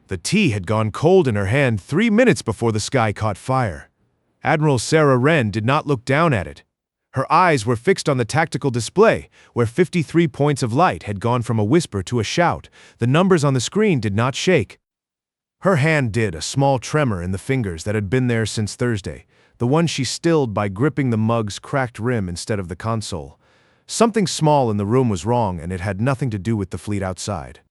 The tea had gone cold in her hand 3 minutes before the sky caught fire. Admiral Sarah Wren did not look down at it. Her eyes were fixed on the tactical display, where 53 points of light had gone from a whisper to a shout. The numbers on the screen did not shake. Her hand did, a small tremor in the fingers that had been there since Thursday, the one she stilled by gripping the mug's cracked rim instead of the console. Something small in the room was wrong, and it had nothing to do with the fleet outside.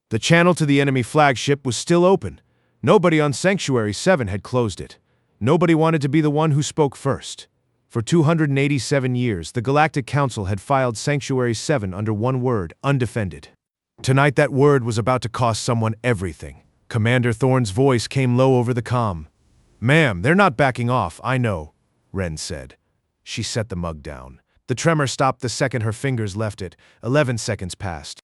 The channel to the enemy flagship was still open. Nobody on Sanctuary 7 had closed it. Nobody wanted to be the one who spoke first. For 287 years, the Galactic Council had filed Sanctuary 7 under one word: undefended. Tonight that word was about to cost someone everything. Commander Thorne's voice came low over the comm. "Ma'am, they're not backing off, I know," Wren said. She set the mug down. The tremor stopped the second her fingers left it. 11 seconds passed.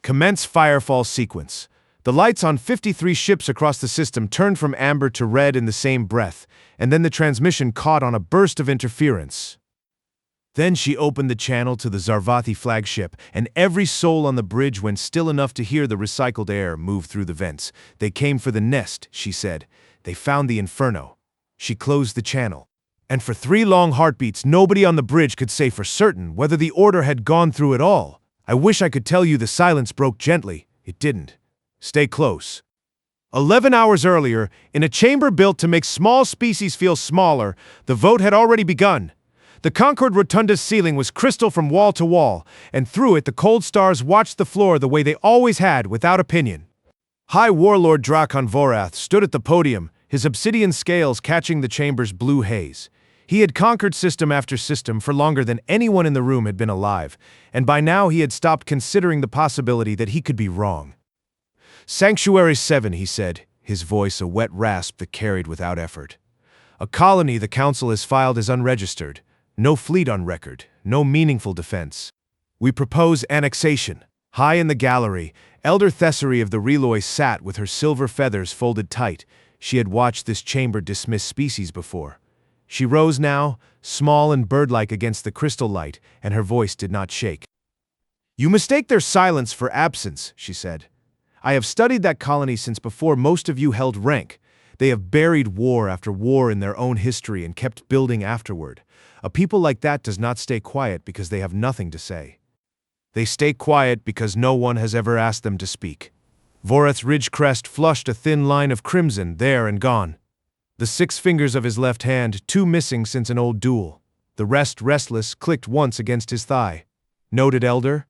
Commence firefall sequence. The lights on 53 ships across the system turned from amber to red in the same breath, and then the transmission caught on a burst of interference. Then she opened the channel to the Zarvathi flagship, and every soul on the bridge went still enough to hear the recycled air move through the vents. "They came for the nest," she said. "They found the inferno." She closed the channel. And for 3 long heartbeats, nobody on the bridge could say for certain whether the order had gone through at all. I wish I could tell you the silence broke gently. It didn't. Stay close. 11 hours earlier, in a chamber built to make small species feel smaller, the vote had already begun. The Concord Rotunda's ceiling was crystal from wall to wall, and through it the cold stars watched the floor the way they always had, without opinion. High Warlord Drakon Vorath stood at the podium, his obsidian scales catching the chamber's blue haze. He had conquered system after system for longer than anyone in the room had been alive, and by now he had stopped considering the possibility that he could be wrong. "Sanctuary 7, he said, his voice a wet rasp that carried without effort. "A colony the Council has filed as unregistered. No fleet on record. No meaningful defense. We propose annexation." High in the gallery, Elder Thessery of the Reloi sat with her silver feathers folded tight. She had watched this chamber dismiss species before. She rose now, small and bird-like against the crystal light, and her voice did not shake. "You mistake their silence for absence," she said. "I have studied that colony since before most of you held rank. They have buried war after war in their own history and kept building afterward. A people like that does not stay quiet because they have nothing to say. They stay quiet because no one has ever asked them to speak." Vorath's ridge crest flushed a thin line of crimson, there and gone. The 6 fingers of his left hand, 2 missing since an old duel. The rest, restless, clicked once against his thigh. "Noted, Elder?"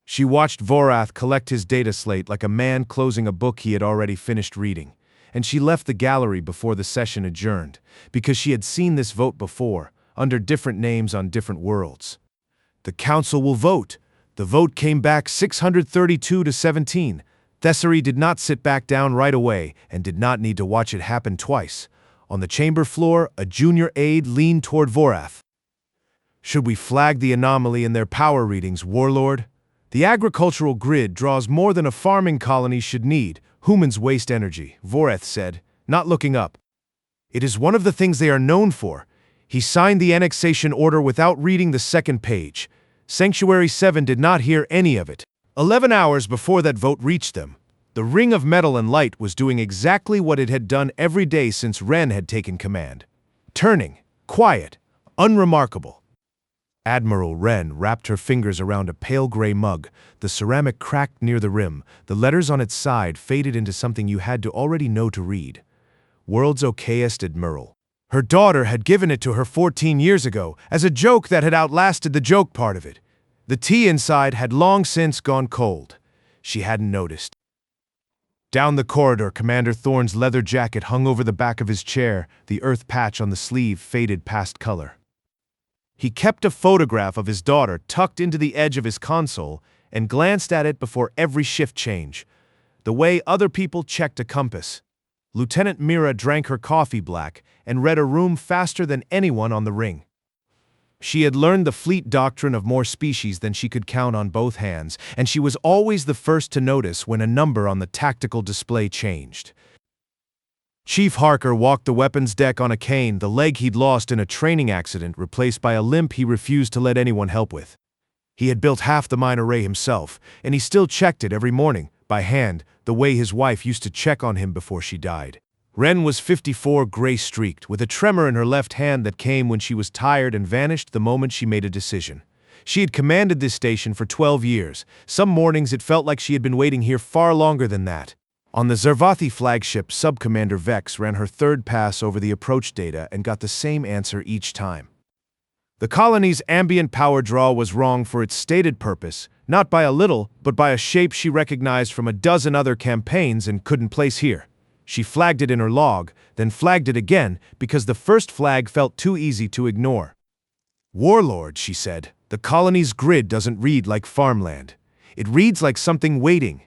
She watched Vorath collect his data slate like a man closing a book he had already finished reading, and she left the gallery before the session adjourned, because she had seen this vote before, under different names on different worlds. "The Council will vote." The vote came back 632 to 17. Thessery did not sit back down right away and did not need to watch it happen twice. On the chamber floor, a junior aide leaned toward Vorath. "Should we flag the anomaly in their power readings, Warlord? The agricultural grid draws more than a farming colony should need. Humans waste energy," Vorath said, not looking up. "It is one of the things they are known for." He signed the annexation order without reading the second page. Sanctuary 7 did not hear any of it. 11 hours before that vote reached them, the ring of metal and light was doing exactly what it had done every day since Wren had taken command. Turning, quiet, unremarkable. Admiral Wren wrapped her fingers around a pale gray mug. The ceramic cracked near the rim. The letters on its side faded into something you had to already know to read. "World's okayest Admiral." Her daughter had given it to her 14 years ago, as a joke that had outlasted the joke part of it. The tea inside had long since gone cold. She hadn't noticed. Down the corridor, Commander Thorne's leather jacket hung over the back of his chair, the earth patch on the sleeve faded past color. He kept a photograph of his daughter tucked into the edge of his console and glanced at it before every shift change, the way other people checked a compass. Lieutenant Mira drank her coffee black and read a room faster than anyone on the ring. She had learned the fleet doctrine of more species than she could count on both hands, and she was always the first to notice when a number on the tactical display changed. Chief Harker walked the weapons deck on a cane, the leg he'd lost in a training accident replaced by a limp he refused to let anyone help with. He had built half the mine array himself, and he still checked it every morning, by hand, the way his wife used to check on him before she died. Ren was 54, gray-streaked, with a tremor in her left hand that came when she was tired and vanished the moment she made a decision. She had commanded this station for 12 years. Some mornings it felt like she had been waiting here far longer than that. On the Zarvathi flagship, Sub-Commander Vex ran her third pass over the approach data and got the same answer each time. The colony's ambient power draw was wrong for its stated purpose, not by a little, but by a shape she recognized from a dozen other campaigns and couldn't place here. She flagged it in her log, then flagged it again because the first flag felt too easy to ignore. "Warlord," she said, "the colony's grid doesn't read like farmland. It reads like something waiting.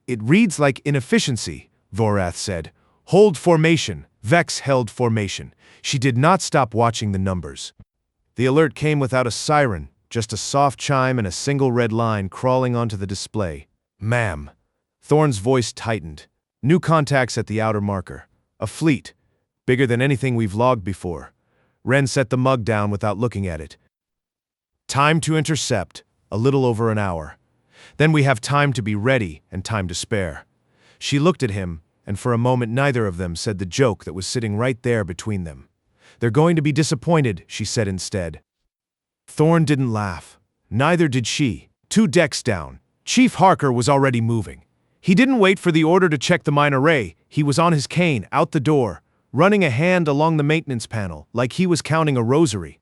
It reads like inefficiency," Vorath said. "Hold formation." Vex held formation. She did not stop watching the numbers. The alert came without a siren, just a soft chime and a single red line crawling onto the display. "Ma'am." Thorne's voice tightened. "New contacts at the outer marker. A fleet. Bigger than anything we've logged before." Ren set the mug down without looking at it. "Time to intercept. A little over an hour. Then we have time to be ready and time to spare." She looked at him, and for a moment neither of them said the joke that was sitting right there between them. "They're going to be disappointed," she said instead. Thorne didn't laugh. Neither did she. 2 decks down, Chief Harker was already moving. He didn't wait for the order to check the mine array. He was on his cane, out the door, running a hand along the maintenance panel, like he was counting a rosary.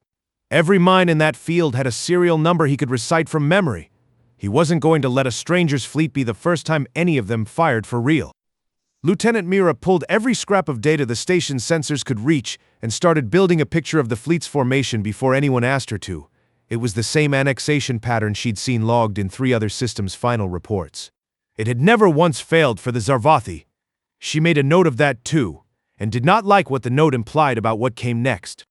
Every mine in that field had a serial number he could recite from memory. He wasn't going to let a stranger's fleet be the first time any of them fired for real. Lieutenant Mira pulled every scrap of data the station's sensors could reach and started building a picture of the fleet's formation before anyone asked her to. It was the same annexation pattern she'd seen logged in 3 other systems' final reports. It had never once failed for the Zarvathi. She made a note of that too, and did not like what the note implied about what came next.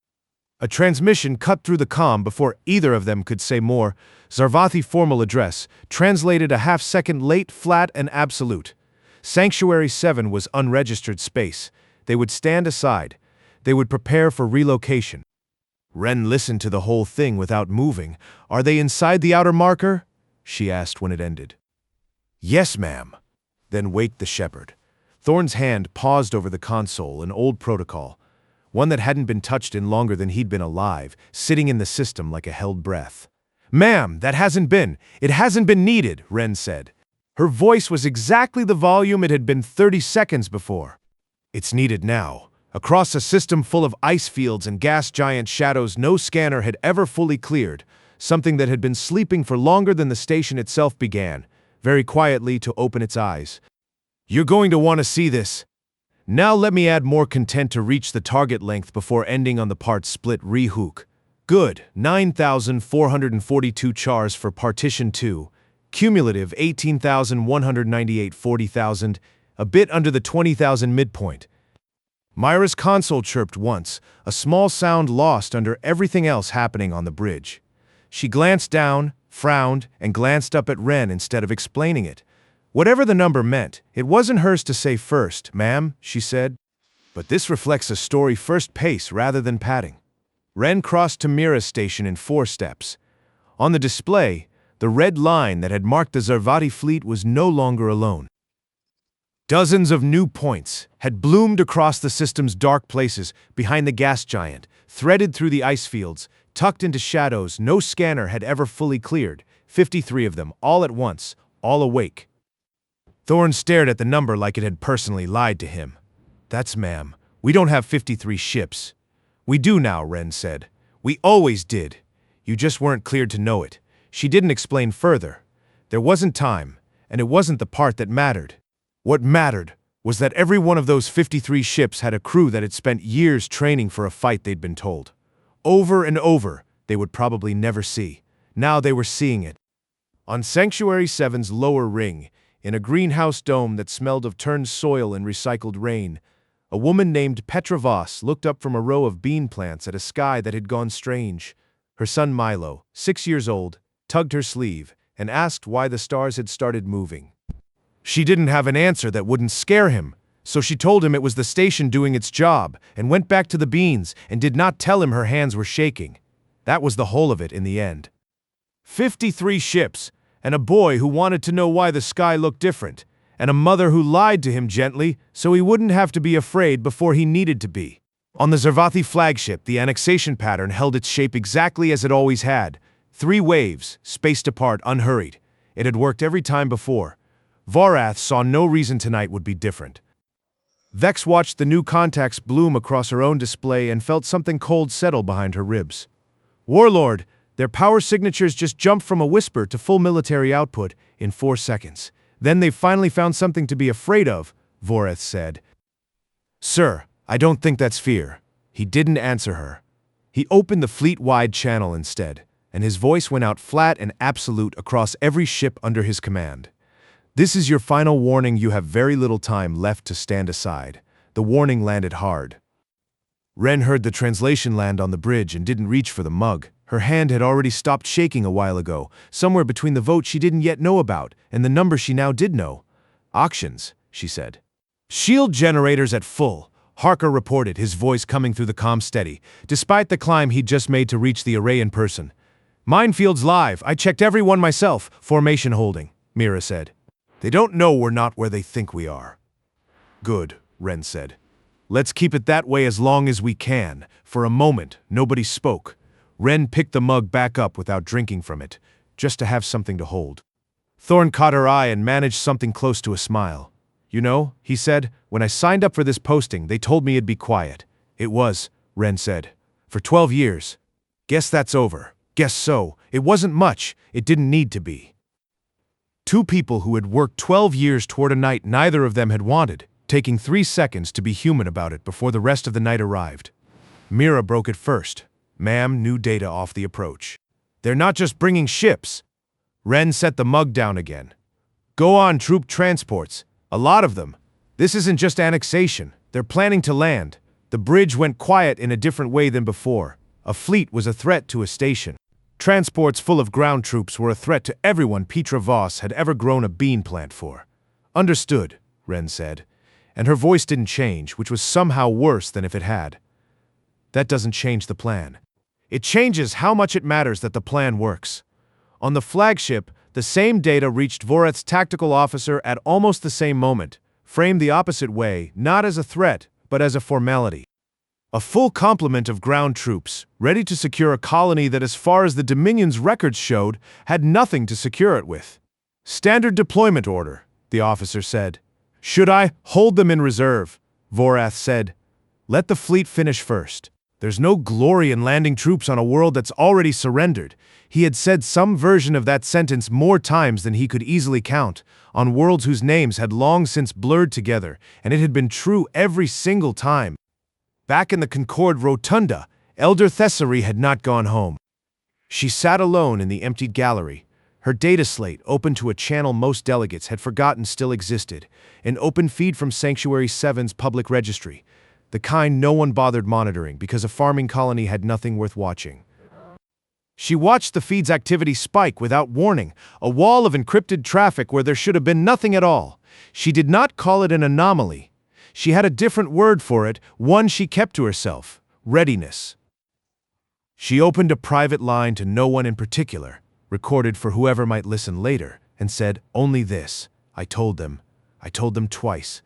A transmission cut through the comm before either of them could say more. Zarvathi formal address, translated a half-second late, flat, and absolute. Sanctuary 7 was unregistered space. They would stand aside. They would prepare for relocation. Ren listened to the whole thing without moving. "Are they inside the outer marker?" she asked when it ended. "Yes, ma'am." "Then wake the shepherd." Thorne's hand paused over the console, an old protocol, one that hadn't been touched in longer than he'd been alive, sitting in the system like a held breath. "Ma'am, it hasn't been needed," Ren said. Her voice was exactly the volume it had been 30 seconds before. "It's needed now. Across a system full of ice fields and gas giant shadows no scanner had ever fully cleared, something that had been sleeping for longer than the station itself began, very quietly to open its eyes. You're going to want to see this. Now let me add more content to reach the target length before ending on the part split rehook. Good, 9,442 chars for partition 2. Cumulative 18,198 40,000, a bit under the 20,000 midpoint. Myra's console chirped once, a small sound lost under everything else happening on the bridge. She glanced down, frowned, and glanced up at Ren instead of explaining it. Whatever the number meant, it wasn't hers to say first. "Ma'am," she said. "But this reflects a story first pace rather than padding." Ren crossed to Mira's station in 4 steps. On the display, the red line that had marked the Zarvathi fleet was no longer alone. Dozens of new points had bloomed across the system's dark places behind the gas giant, threaded through the ice fields, tucked into shadows no scanner had ever fully cleared, 53 of them, all at once, all awake. Thorne stared at the number like it had personally lied to him. "That's ma'am. We don't have 53 ships." "We do now," Ren said. "We always did. You just weren't cleared to know it." She didn't explain further. There wasn't time, and it wasn't the part that mattered. What mattered was that every one of those 53 ships had a crew that had spent years training for a fight they'd been told. Over and over, they would probably never see. Now they were seeing it. On Sanctuary 7's lower ring, in a greenhouse dome that smelled of turned soil and recycled rain, a woman named Petra Voss looked up from a row of bean plants at a sky that had gone strange. Her son Milo, 6 years old, tugged her sleeve and asked why the stars had started moving. She didn't have an answer that wouldn't scare him, so she told him it was the station doing its job and went back to the beans and did not tell him her hands were shaking. That was the whole of it in the end. 53 ships, and a boy who wanted to know why the sky looked different, and a mother who lied to him gently so he wouldn't have to be afraid before he needed to be. On the Zarvathi flagship, the annexation pattern held its shape exactly as it always had. 3 waves, spaced apart, unhurried. It had worked every time before. Vorath saw no reason tonight would be different. Vex watched the new contacts bloom across her own display and felt something cold settle behind her ribs. Warlord, their power signatures just jumped from a whisper to full military output in 4 seconds. Then they've finally found something to be afraid of, Vorath said. Sir, I don't think that's fear. He didn't answer her. He opened the fleet-wide channel instead, and his voice went out flat and absolute across every ship under his command. This is your final warning. You have very little time left to stand aside. The warning landed hard. Ren heard the translation land on the bridge and didn't reach for the mug. Her hand had already stopped shaking a while ago, somewhere between the vote she didn't yet know about and the number she now did know. Auctions, she said. Shield generators at full, Harker reported, his voice coming through the comm steady, despite the climb he'd just made to reach the array in person. Minefields live. I checked every one myself. Formation holding, Mira said. They don't know we're not where they think we are. Good, Ren said. Let's keep it that way as long as we can. For a moment, nobody spoke. Ren picked the mug back up without drinking from it, just to have something to hold. Thorn caught her eye and managed something close to a smile. You know, he said, when I signed up for this posting, they told me it'd be quiet. It was, Ren said. For 12 years. Guess that's over. Guess so. It wasn't much. It didn't need to be. 2 people who had worked 12 years toward a night neither of them had wanted, taking 3 seconds to be human about it before the rest of the night arrived. Mira broke it first. Ma'am, new data off the approach. They're not just bringing ships. Ren set the mug down again. Go on, troop transports. A lot of them. This isn't just annexation. They're planning to land. The bridge went quiet in a different way than before. A fleet was a threat to a station. Transports full of ground troops were a threat to everyone Petra Voss had ever grown a bean plant for. Understood, Ren said, and her voice didn't change, which was somehow worse than if it had. That doesn't change the plan. It changes how much it matters that the plan works. On the flagship, the same data reached Vorath's tactical officer at almost the same moment, framed the opposite way, not as a threat, but as a formality. A full complement of ground troops, ready to secure a colony that, as far as the Dominion's records showed, had nothing to secure it with. Standard deployment order, the officer said. Should I hold them in reserve? Vorath said. Let the fleet finish first. There's no glory in landing troops on a world that's already surrendered. He had said some version of that sentence more times than he could easily count, on worlds whose names had long since blurred together, and it had been true every single time. Back in the Concord Rotunda, Elder Thessary had not gone home. She sat alone in the emptied gallery, her data slate open to a channel most delegates had forgotten still existed, an open feed from Sanctuary 7's public registry, the kind no one bothered monitoring because a farming colony had nothing worth watching. She watched the feed's activity spike without warning, a wall of encrypted traffic where there should have been nothing at all. She did not call it an anomaly. She had a different word for it, one she kept to herself: readiness. She opened a private line to no one in particular, recorded for whoever might listen later, and said, only this. I told them twice.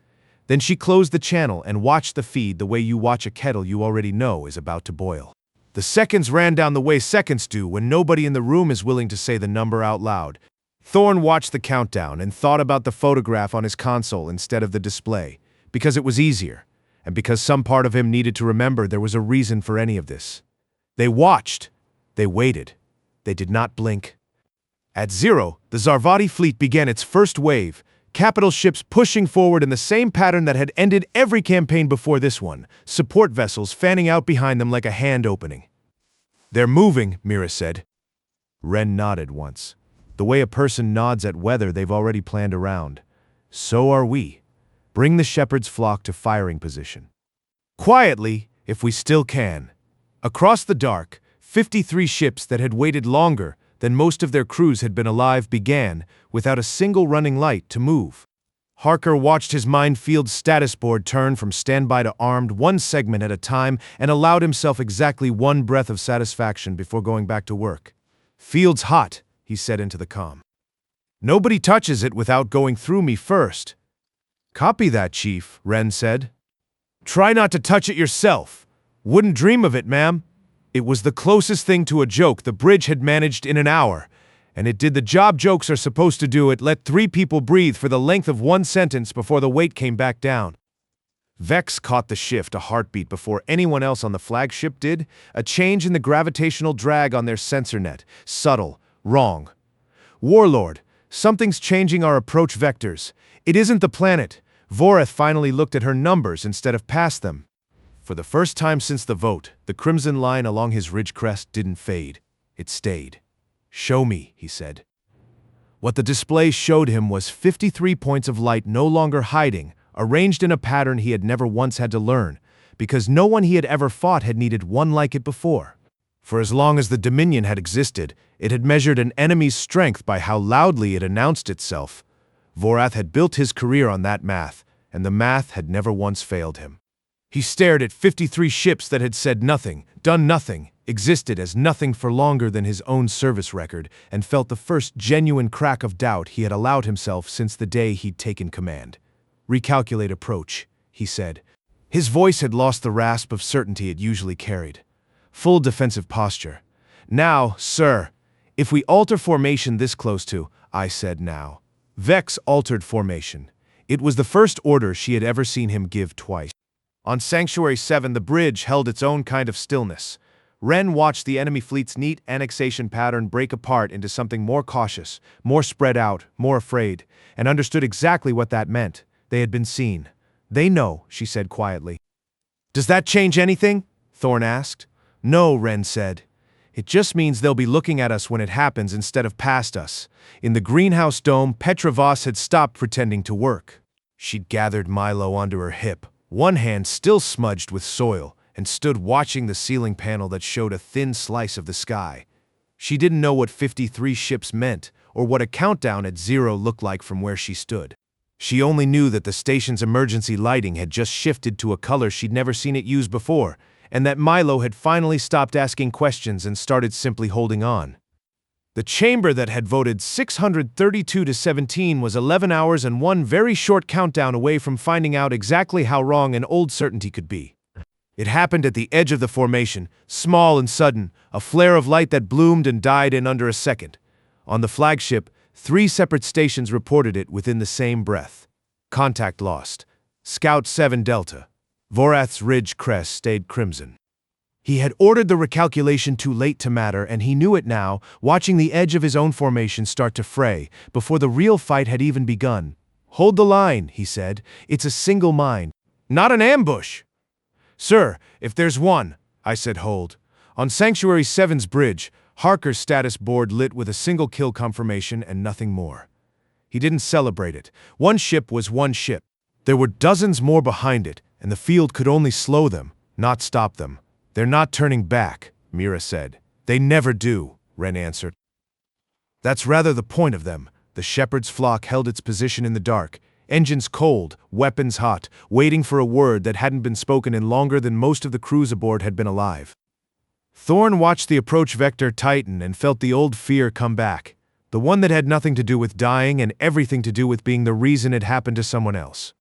Then she closed the channel and watched the feed the way you watch a kettle you already know is about to boil. The seconds ran down the way seconds do when nobody in the room is willing to say the number out loud. Thorn watched the countdown and thought about the photograph on his console instead of the display, because it was easier, and because some part of him needed to remember there was a reason for any of this. They watched. They waited. They did not blink. At 0, the Zarvati fleet began its first wave, capital ships pushing forward in the same pattern that had ended every campaign before this one, support vessels fanning out behind them like a hand opening. They're moving, Mira said. Ren nodded once, the way a person nods at weather they've already planned around. So are we. Bring the shepherd's flock to firing position. Quietly, if we still can. Across the dark, 53 ships that had waited longer than most of their crews had been alive began, without a single running light, to move. Harker watched his minefield status board turn from standby to armed, one segment at a time, and allowed himself exactly one breath of satisfaction before going back to work. Field's hot, he said into the comm. Nobody touches it without going through me first, Copy that, Chief, Ren said. Try not to touch it yourself. Wouldn't dream of it, ma'am. It was the closest thing to a joke the bridge had managed in an hour, and it did the job jokes are supposed to do. It let 3 people breathe for the length of 1 sentence before the weight came back down. Vex caught the shift a heartbeat before anyone else on the flagship did, a change in the gravitational drag on their sensor net. Subtle. Wrong. Warlord, something's changing our approach vectors. It isn't the planet. Voreth finally looked at her numbers instead of past them. For the first time since the vote, the crimson line along his ridge crest didn't fade. It stayed. Show me, he said. What the display showed him was 53 points of light no longer hiding, arranged in a pattern he had never once had to learn, because no one he had ever fought had needed one like it before. For as long as the Dominion had existed, it had measured an enemy's strength by how loudly it announced itself. Vorath had built his career on that math, and the math had never once failed him. He stared at 53 ships that had said nothing, done nothing, existed as nothing for longer than his own service record, and felt the first genuine crack of doubt he had allowed himself since the day he'd taken command. Recalculate approach, he said. His voice had lost the rasp of certainty it usually carried. Full defensive posture. Now, sir, if we alter formation this close to, I said now. Vex altered formation. It was the first order she had ever seen him give twice. On Sanctuary 7, the bridge held its own kind of stillness. Ren watched the enemy fleet's neat annexation pattern break apart into something more cautious, more spread out, more afraid, and understood exactly what that meant. They had been seen. They know, she said quietly. Does that change anything? Thorn asked. No, Ren said. It just means they'll be looking at us when it happens instead of past us. In the greenhouse dome, Petra Voss had stopped pretending to work. She'd gathered Milo onto her hip, one hand still smudged with soil, and stood watching the ceiling panel that showed a thin slice of the sky. She didn't know what 53 ships meant, or what a countdown at 0 looked like from where she stood. She only knew that the station's emergency lighting had just shifted to a color she'd never seen it used before, and that Milo had finally stopped asking questions and started simply holding on. The chamber that had voted 632 to 17 was 11 hours and one very short countdown away from finding out exactly how wrong an old certainty could be. It happened at the edge of the formation, small and sudden, a flare of light that bloomed and died in under a second. On the flagship, 3 separate stations reported it within the same breath. Contact lost. Scout 7 Delta. Vorath's ridge crest stayed crimson. He had ordered the recalculation too late to matter, and he knew it now, watching the edge of his own formation start to fray, before the real fight had even begun. Hold the line, he said. It's a single mine. Not an ambush. Sir, if there's one, I said hold. On Sanctuary 7's bridge, Harker's status board lit with a single kill confirmation and nothing more. He didn't celebrate it. One ship was one ship. There were dozens more behind it, and the field could only slow them, not stop them. They're not turning back, Mira said. They never do, Ren answered. That's rather the point of them. The shepherd's flock held its position in the dark, engines cold, weapons hot, waiting for a word that hadn't been spoken in longer than most of the crews aboard had been alive. Thorn watched the approach vector tighten and felt the old fear come back, the one that had nothing to do with dying and everything to do with being the reason it happened to someone else.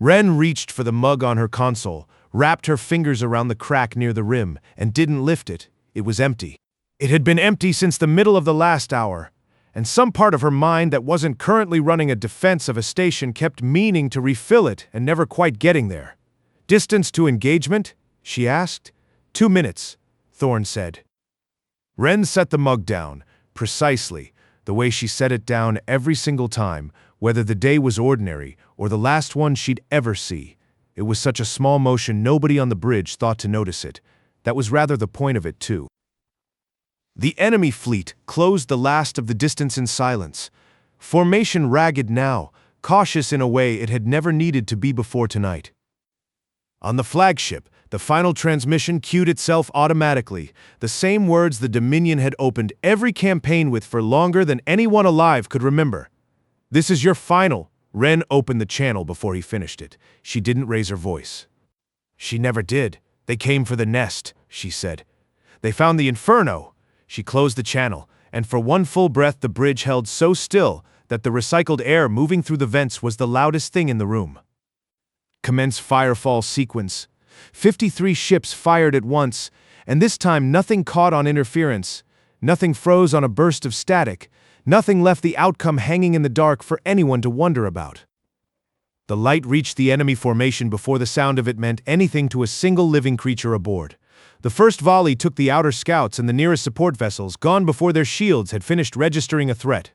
Ren reached for the mug on her console, wrapped her fingers around the crack near the rim, and didn't lift it. It was empty. It had been empty since the middle of the last hour, and some part of her mind that wasn't currently running a defense of a station kept meaning to refill it and never quite getting there. Distance to engagement? She asked. 2 minutes, Thorn said. Ren set the mug down, precisely, the way she set it down every single time, whether the day was ordinary or the last one she'd ever see. It was such a small motion nobody on the bridge thought to notice it. That was rather the point of it, too. The enemy fleet closed the last of the distance in silence. Formation ragged now, cautious in a way it had never needed to be before tonight. On the flagship, the final transmission cued itself automatically, the same words the Dominion had opened every campaign with for longer than anyone alive could remember. This is your final. Ren opened the channel before he finished it. She didn't raise her voice. She never did. They came for the nest, she said. They found the inferno. She closed the channel, and for one full breath the bridge held so still that the recycled air moving through the vents was the loudest thing in the room. commenced firefall sequence. 53 ships fired at once, and this time nothing caught on interference, nothing froze on a burst of static, nothing left the outcome hanging in the dark for anyone to wonder about. The light reached the enemy formation before the sound of it meant anything to a single living creature aboard. The first volley took the outer scouts and the nearest support vessels, gone before their shields had finished registering a threat.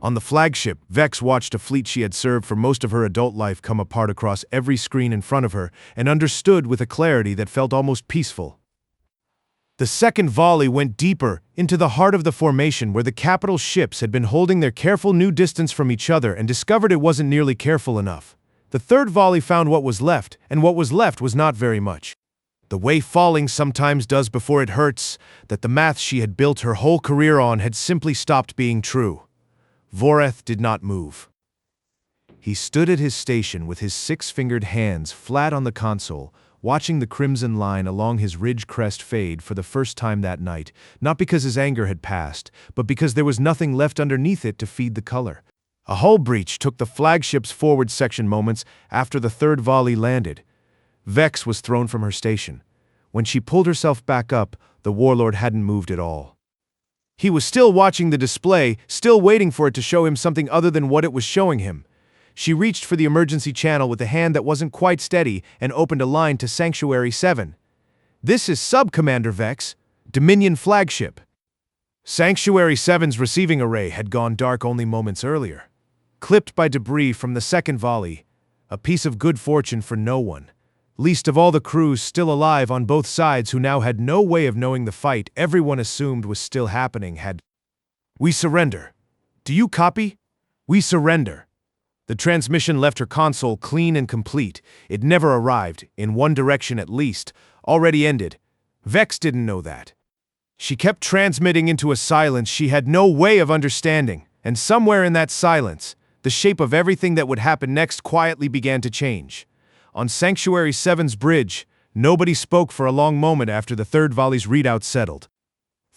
On the flagship, Vex watched a fleet she had served for most of her adult life come apart across every screen in front of her and understood with a clarity that felt almost peaceful. The second volley went deeper, into the heart of the formation where the capital ships had been holding their careful new distance from each other and discovered it wasn't nearly careful enough. The third volley found what was left, and what was left was not very much. The way falling sometimes does before it hurts, that the math she had built her whole career on had simply stopped being true. Voreth did not move. He stood at his station with his six-fingered hands flat on the console, watching the crimson line along his ridge crest fade for the first time that night, not because his anger had passed, but because there was nothing left underneath it to feed the color. A hull breach took the flagship's forward section moments after the third volley landed. Vex was thrown from her station. When she pulled herself back up, the warlord hadn't moved at all. He was still watching the display, still waiting for it to show him something other than what it was showing him. She reached for the emergency channel with a hand that wasn't quite steady and opened a line to Sanctuary 7. "This is Sub-Commander Vex, Dominion flagship." Sanctuary 7's receiving array had gone dark only moments earlier. Clipped by debris from the second volley, a piece of good fortune for no one, least of all the crews still alive on both sides who now had no way of knowing the fight everyone assumed was still happening had. "We surrender. Do you copy? We surrender." The transmission left her console clean and complete. It never arrived, in one direction at least, already ended. Vex didn't know that. She kept transmitting into a silence she had no way of understanding, and somewhere in that silence, the shape of everything that would happen next quietly began to change. On Sanctuary 7's bridge, nobody spoke for a long moment after the third volley's readout settled.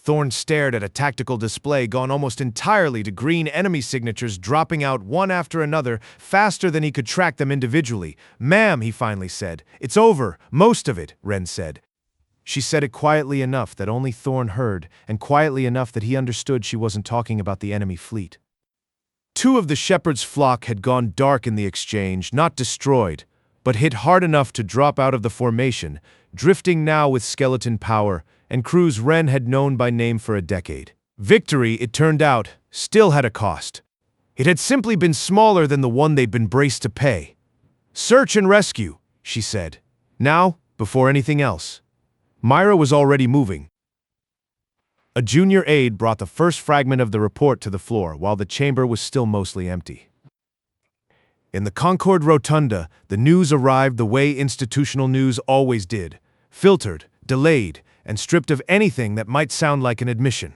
Thorne stared at a tactical display gone almost entirely to green enemy signatures dropping out one after another faster than he could track them individually. "Ma'am," he finally said. "It's over, most of it," Wren said. She said it quietly enough that only Thorne heard, and quietly enough that he understood she wasn't talking about the enemy fleet. Two of the shepherd's flock had gone dark in the exchange, not destroyed, but hit hard enough to drop out of the formation, drifting now with skeleton power, and crews Wren had known by name for a decade. Victory, it turned out, still had a cost. It had simply been smaller than the one they'd been braced to pay. "Search and rescue," she said. Now, before anything else. Myra was already moving. A junior aide brought the first fragment of the report to the floor while the chamber was still mostly empty. In the Concord Rotunda, the news arrived the way institutional news always did, filtered, delayed, and stripped of anything that might sound like an admission.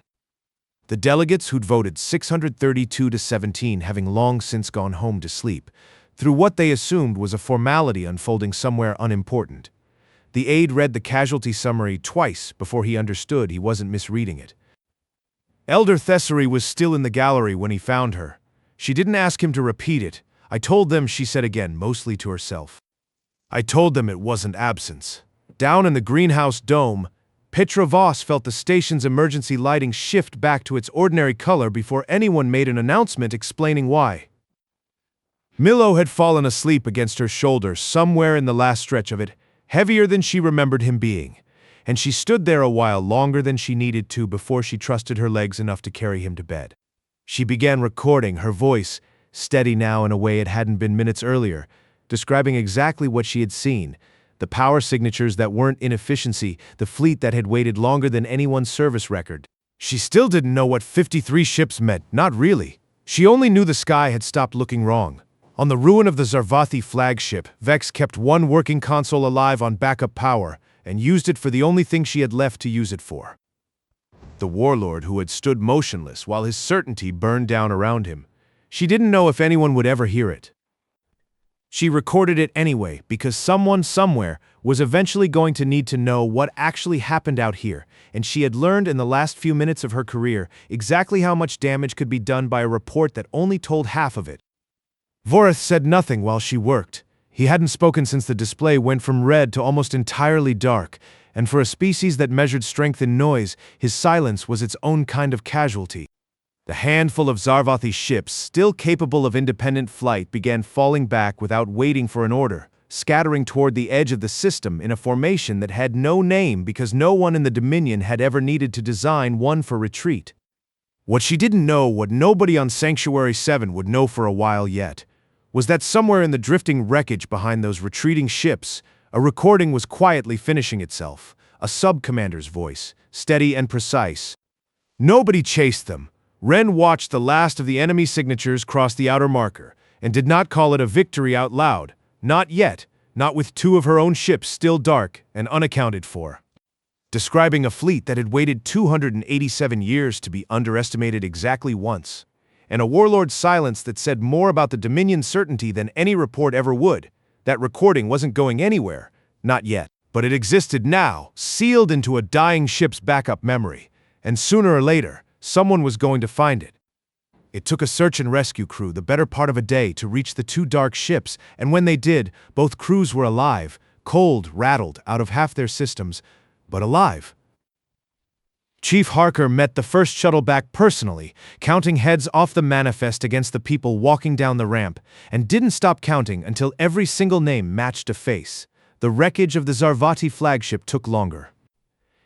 The delegates who'd voted 632 to 17 having long since gone home to sleep, through what they assumed was a formality unfolding somewhere unimportant. The aide read the casualty summary twice before he understood he wasn't misreading it. Elder Thessery was still in the gallery when he found her. She didn't ask him to repeat it. "I told them," she said again, mostly to herself. "I told them it wasn't absence." Down in the greenhouse dome, Petra Voss felt the station's emergency lighting shift back to its ordinary color before anyone made an announcement explaining why. Milo had fallen asleep against her shoulder somewhere in the last stretch of it, heavier than she remembered him being, and she stood there a while longer than she needed to before she trusted her legs enough to carry him to bed. She began recording, her voice, steady now in a way it hadn't been minutes earlier, describing exactly what she had seen, the power signatures that weren't inefficiency, the fleet that had waited longer than anyone's service record. She still didn't know what 53 ships meant, not really. She only knew the sky had stopped looking wrong. On the ruin of the Zarvathi flagship, Vex kept one working console alive on backup power, and used it for the only thing she had left to use it for. The warlord who had stood motionless while his certainty burned down around him. She didn't know if anyone would ever hear it. She recorded it anyway, because someone somewhere was eventually going to need to know what actually happened out here, and she had learned in the last few minutes of her career exactly how much damage could be done by a report that only told half of it. Voreth said nothing while she worked. He hadn't spoken since the display went from red to almost entirely dark, and for a species that measured strength in noise, his silence was its own kind of casualty. The handful of Zarvathi ships, still capable of independent flight, began falling back without waiting for an order, scattering toward the edge of the system in a formation that had no name because no one in the Dominion had ever needed to design one for retreat. What she didn't know, what nobody on Sanctuary 7 would know for a while yet, was that somewhere in the drifting wreckage behind those retreating ships, a recording was quietly finishing itself, a sub-commander's voice, steady and precise. Nobody chased them. Ren watched the last of the enemy signatures cross the outer marker, and did not call it a victory out loud. Not yet, not with two of her own ships still dark and unaccounted for. Describing a fleet that had waited 287 years to be underestimated exactly once, and a warlord's silence that said more about the Dominion's certainty than any report ever would. That recording wasn't going anywhere, not yet, but it existed now, sealed into a dying ship's backup memory, and sooner or later, someone was going to find it. It took a search and rescue crew the better part of a day to reach the two dark ships, and when they did, both crews were alive, cold, rattled out of half their systems, but alive. Chief Harker met the first shuttle back personally, counting heads off the manifest against the people walking down the ramp, and didn't stop counting until every single name matched a face. The wreckage of the Zarvathi flagship took longer.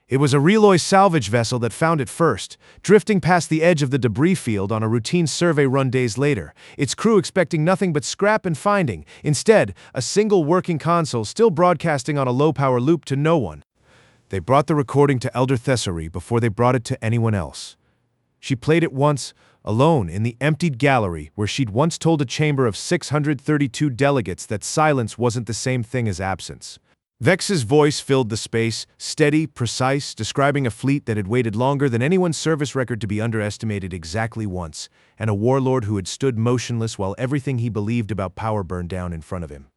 It was a Reloi salvage vessel that found it first, drifting past the edge of the debris field on a routine survey run days later, its crew expecting nothing but scrap and finding. Instead, a single working console still broadcasting on a low-power loop to no one. They brought the recording to Elder Thessery before they brought it to anyone else. She played it once, alone in the emptied gallery where she'd once told a chamber of 632 delegates that silence wasn't the same thing as absence. Vex's voice filled the space, steady, precise, describing a fleet that had waited longer than anyone's service record to be underestimated exactly once, and a warlord who had stood motionless while everything he believed about power burned down in front of him.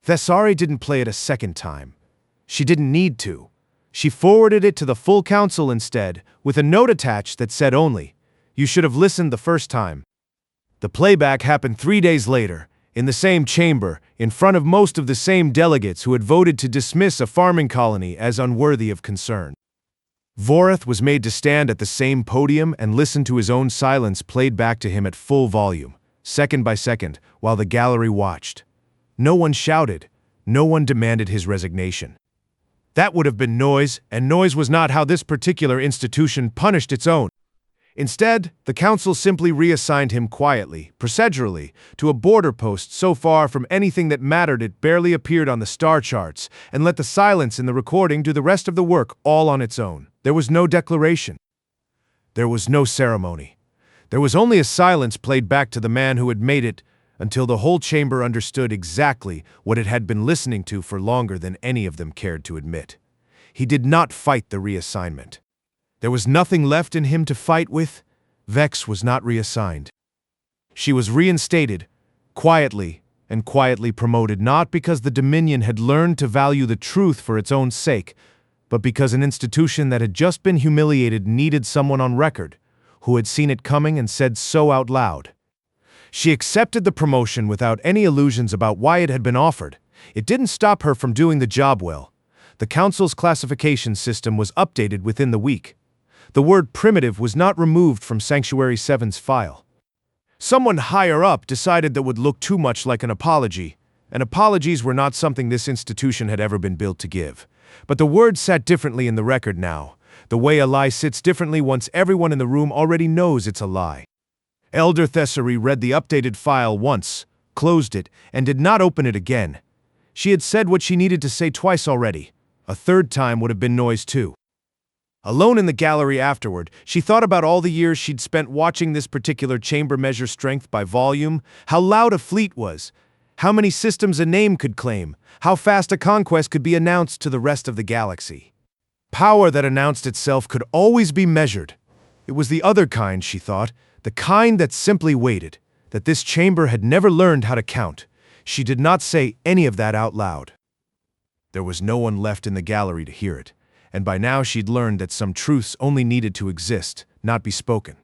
Thessery didn't play it a second time. She didn't need to. She forwarded it to the full council instead, with a note attached that said only, "You should have listened the first time." The playback happened 3 days later, in the same chamber, in front of most of the same delegates who had voted to dismiss a farming colony as unworthy of concern. Vorath was made to stand at the same podium and listen to his own silence played back to him at full volume, second by second, while the gallery watched. No one shouted. No one demanded his resignation. That would have been noise, and noise was not how this particular institution punished its own. Instead, the council simply reassigned him quietly, procedurally, to a border post so far from anything that mattered it barely appeared on the star charts, and let the silence in the recording do the rest of the work all on its own. There was no declaration. There was no ceremony. There was only a silence played back to the man who had made it, until the whole chamber understood exactly what it had been listening to for longer than any of them cared to admit. He did not fight the reassignment. There was nothing left in him to fight with. Vex was not reassigned. She was reinstated, quietly, and quietly promoted, not because the Dominion had learned to value the truth for its own sake, but because an institution that had just been humiliated needed someone on record, who had seen it coming and said so out loud. She accepted the promotion without any illusions about why it had been offered. It didn't stop her from doing the job well. The council's classification system was updated within the week. The word primitive was not removed from Sanctuary 7's file. Someone higher up decided that would look too much like an apology, and apologies were not something this institution had ever been built to give. But the word sat differently in the record now, the way a lie sits differently once everyone in the room already knows it's a lie. Elder Thessery read the updated file once, closed it, and did not open it again. She had said what she needed to say twice already. A third time would have been noise too. Alone in the gallery afterward, she thought about all the years she'd spent watching this particular chamber measure strength by volume, how loud a fleet was, how many systems a name could claim, how fast a conquest could be announced to the rest of the galaxy. Power that announced itself could always be measured. It was the other kind, she thought, the kind that simply waited, that this chamber had never learned how to count. She did not say any of that out loud. There was no one left in the gallery to hear it, and by now she'd learned that some truths only needed to exist, not be spoken.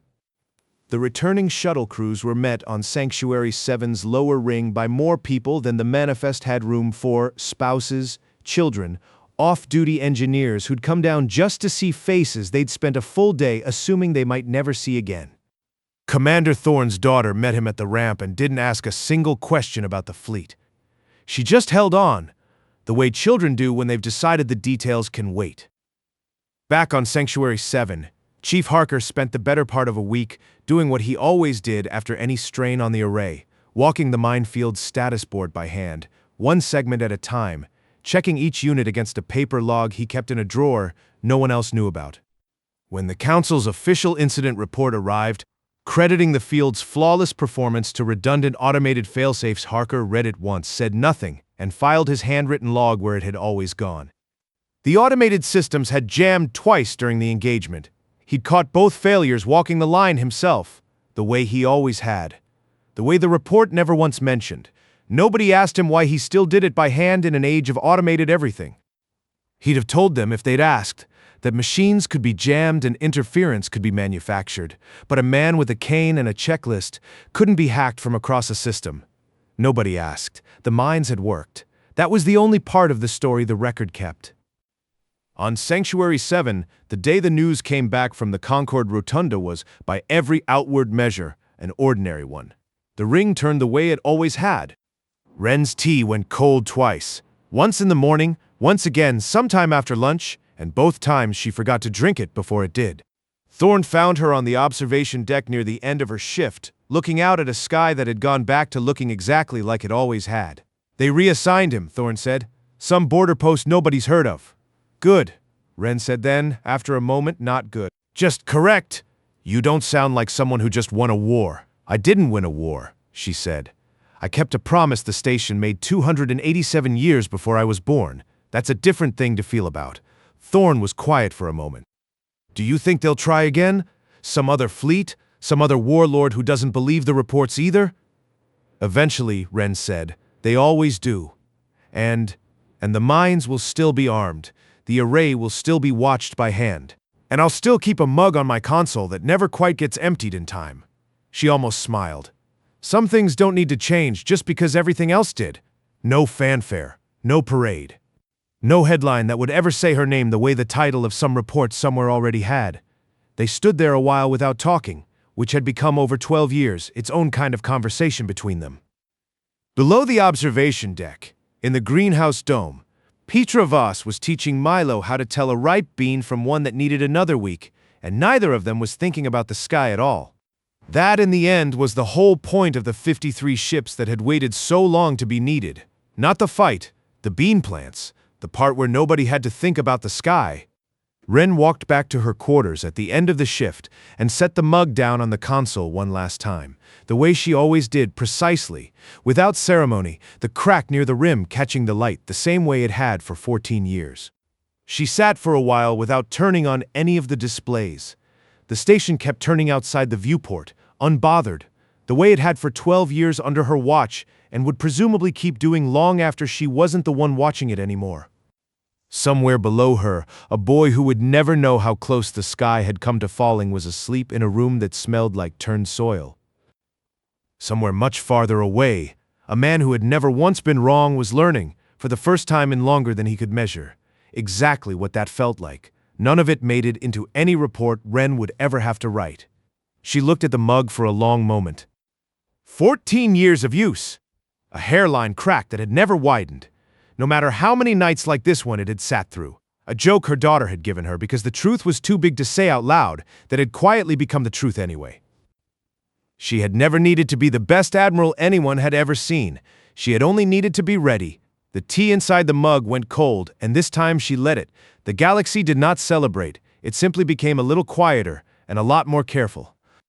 The returning shuttle crews were met on Sanctuary 7's lower ring by more people than the manifest had room for: spouses, children, off-duty engineers who'd come down just to see faces they'd spent a full day assuming they might never see again. Commander Thorne's daughter met him at the ramp and didn't ask a single question about the fleet. She just held on, the way children do when they've decided the details can wait. Back on Sanctuary 7, Chief Harker spent the better part of a week doing what he always did after any strain on the array, walking the minefield status board by hand, one segment at a time, checking each unit against a paper log he kept in a drawer no one else knew about. When the Council's official incident report arrived, crediting the field's flawless performance to redundant automated failsafes, Harker read it once, said nothing, and filed his handwritten log where it had always gone. The automated systems had jammed twice during the engagement. He'd caught both failures walking the line himself, the way he always had. The way the report never once mentioned. Nobody asked him why he still did it by hand in an age of automated everything. He'd have told them, if they'd asked, that machines could be jammed and interference could be manufactured, but a man with a cane and a checklist couldn't be hacked from across a system. Nobody asked. The mines had worked. That was the only part of the story the record kept. On Sanctuary 7, the day the news came back from the Concord Rotunda was, by every outward measure, an ordinary one. The ring turned the way it always had. Wren's tea went cold twice. Once in the morning, once again sometime after lunch, and both times she forgot to drink it before it did. Thorne found her on the observation deck near the end of her shift, looking out at a sky that had gone back to looking exactly like it always had. They reassigned him, Thorne said. Some border post nobody's heard of. Good, Wren said then, after a moment. Not good. Just correct. You don't sound like someone who just won a war. I didn't win a war, she said. I kept a promise the station made 287 years before I was born. That's a different thing to feel about. Thorne was quiet for a moment. Do you think they'll try again? Some other fleet? Some other warlord who doesn't believe the reports either? Eventually, Wren said, they always do. And the mines will still be armed. The array will still be watched by hand. And I'll still keep a mug on my console that never quite gets emptied in time. She almost smiled. Some things don't need to change just because everything else did. No fanfare, no parade. No headline that would ever say her name the way the title of some report somewhere already had. They stood there a while without talking, which had become over 12 years, its own kind of conversation between them. Below the observation deck, in the greenhouse dome, Petra Voss was teaching Milo how to tell a ripe bean from one that needed another week, and neither of them was thinking about the sky at all. That, in the end, was the whole point of the 53 ships that had waited so long to be needed. Not the fight, the bean plants, the part where nobody had to think about the sky. Wren walked back to her quarters at the end of the shift and set the mug down on the console one last time, the way she always did, precisely, without ceremony, the crack near the rim catching the light the same way it had for 14 years. She sat for a while without turning on any of the displays. The station kept turning outside the viewport, unbothered, the way it had for 12 years under her watch and would presumably keep doing long after she wasn't the one watching it anymore. Somewhere below her, a boy who would never know how close the sky had come to falling was asleep in a room that smelled like turned soil. Somewhere much farther away, a man who had never once been wrong was learning, for the first time in longer than he could measure, exactly what that felt like. None of it made it into any report Wren would ever have to write. She looked at the mug for a long moment. 14 years of use! A hairline crack that had never widened. No matter how many nights like this one it had sat through. A joke her daughter had given her because the truth was too big to say out loud that had quietly become the truth anyway. She had never needed to be the best admiral anyone had ever seen. She had only needed to be ready. The tea inside the mug went cold, and this time she let it. The galaxy did not celebrate. It simply became a little quieter and a lot more careful.